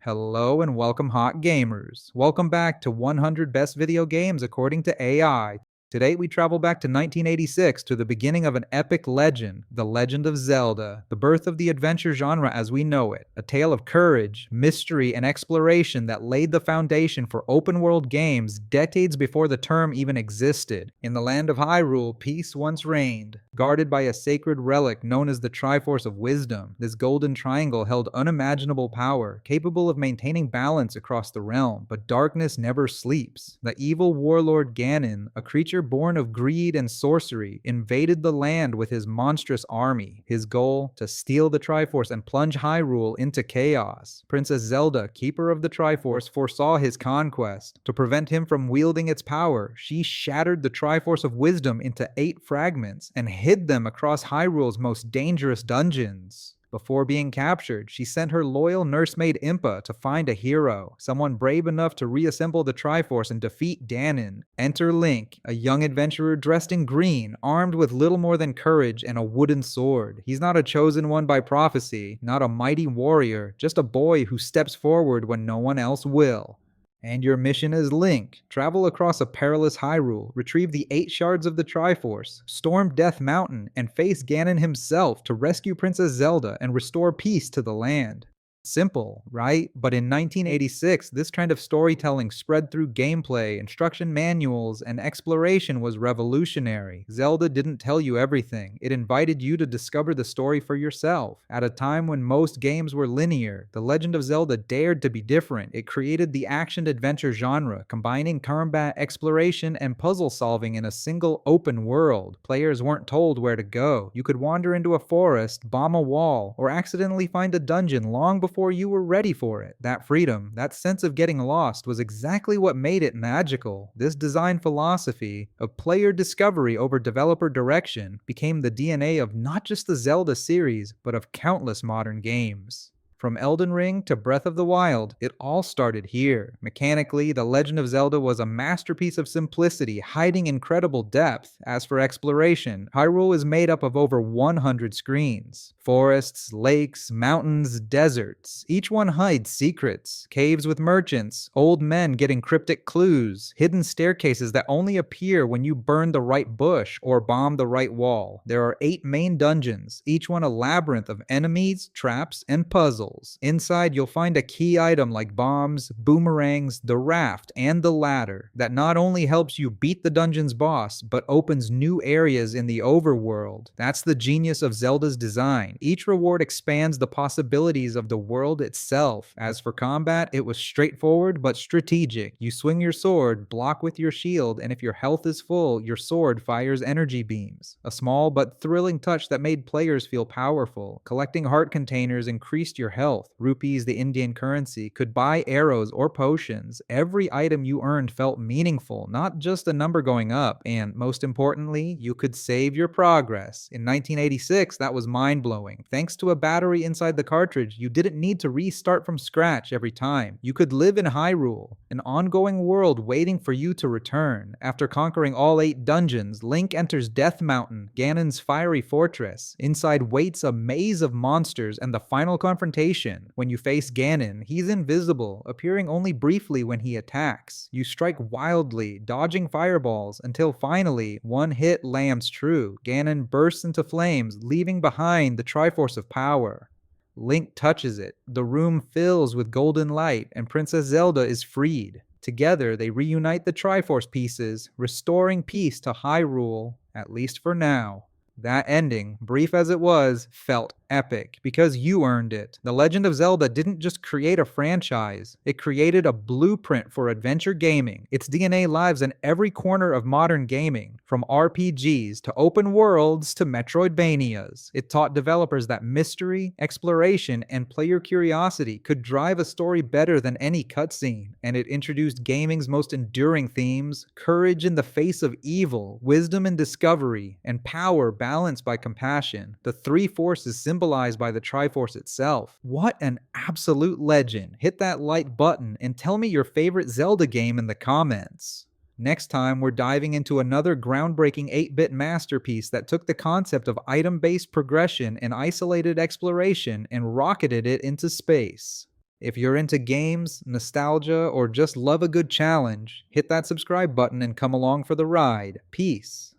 Hello and welcome, hot gamers. Welcome back to 100 Best Video Games according to AI. Today we travel back to 1986 to the beginning of an epic legend, The Legend of Zelda, the birth of the adventure genre as we know it, a tale of courage, mystery, and exploration that laid the foundation for open-world games decades before the term even existed. In the land of Hyrule, peace once reigned. Guarded by a sacred relic known as the Triforce of Wisdom, this golden triangle held unimaginable power, capable of maintaining balance across the realm, but darkness never sleeps. The evil warlord Ganon, a creature born of greed and sorcery, invaded the land with his monstrous army. His goal, to steal the Triforce and plunge Hyrule into chaos. Princess Zelda, keeper of the Triforce, foresaw his conquest. To prevent him from wielding its power, she shattered the Triforce of Wisdom into 8 fragments and hid them across Hyrule's most dangerous dungeons. Before being captured, she sent her loyal nursemaid Impa to find a hero, someone brave enough to reassemble the Triforce and defeat Ganon. Enter Link, a young adventurer dressed in green, armed with little more than courage and a wooden sword. He's not a chosen one by prophecy, not a mighty warrior, just a boy who steps forward when no one else will. And your mission is Link. Travel across a perilous Hyrule, retrieve the 8 shards of the Triforce, storm Death Mountain, and face Ganon himself to rescue Princess Zelda and restore peace to the land. Simple, right? But in 1986, this trend of storytelling spread through gameplay, instruction manuals, and exploration was revolutionary. Zelda didn't tell you everything. It invited you to discover the story for yourself. At a time when most games were linear, The Legend of Zelda dared to be different. It created the action-adventure genre, combining combat, exploration, and puzzle solving in a single open world. Players weren't told where to go. You could wander into a forest, bomb a wall, or accidentally find a dungeon long before you were ready for it. That freedom, that sense of getting lost, was exactly what made it magical. This design philosophy of player discovery over developer direction became the DNA of not just the Zelda series, but of countless modern games. From Elden Ring to Breath of the Wild, it all started here. Mechanically, The Legend of Zelda was a masterpiece of simplicity, hiding incredible depth. As for exploration, Hyrule is made up of over 100 screens. Forests, lakes, mountains, deserts. Each one hides secrets. Caves with merchants, old men getting cryptic clues, hidden staircases that only appear when you burn the right bush or bomb the right wall. There are 8 main dungeons, each one a labyrinth of enemies, traps, and puzzles. Inside, you'll find a key item like bombs, boomerangs, the raft, and the ladder that not only helps you beat the dungeon's boss, but opens new areas in the overworld. That's the genius of Zelda's design. Each reward expands the possibilities of the world itself. As for combat, it was straightforward but strategic. You swing your sword, block with your shield, and if your health is full, your sword fires energy beams. A small but thrilling touch that made players feel powerful. Collecting heart containers increased your health. Rupees, the Indian currency, could buy arrows or potions. Every item you earned felt meaningful, not just a number going up, and most importantly, you could save your progress. In 1986, that was mind-blowing. Thanks to a battery inside the cartridge, you didn't need to restart from scratch every time. You could live in Hyrule, an ongoing world waiting for you to return. After conquering all 8 dungeons, Link enters Death Mountain, Ganon's fiery fortress. Inside waits a maze of monsters and the final confrontation. When you face Ganon, he's invisible, appearing only briefly when he attacks. You strike wildly, dodging fireballs, until finally, one hit lands true. Ganon bursts into flames, leaving behind the Triforce of Power. Link touches it. The room fills with golden light, and Princess Zelda is freed. Together, they reunite the Triforce pieces, restoring peace to Hyrule, at least for now. That ending, brief as it was, felt epic because you earned it. The Legend of Zelda didn't just create a franchise, it created a blueprint for adventure gaming. Its DNA lives in every corner of modern gaming, from RPGs to open worlds to Metroidvanias. It taught developers that mystery, exploration, and player curiosity could drive a story better than any cutscene, and it introduced gaming's most enduring themes: courage in the face of evil, wisdom in discovery, and power balanced by compassion. The 3 forces symbolized by the Triforce itself. What an absolute legend. Hit that like button and tell me your favorite Zelda game in the comments. Next time, we're diving into another groundbreaking 8-bit masterpiece that took the concept of item-based progression and isolated exploration and rocketed it into space. If you're into games, nostalgia, or just love a good challenge, hit that subscribe button and come along for the ride. Peace.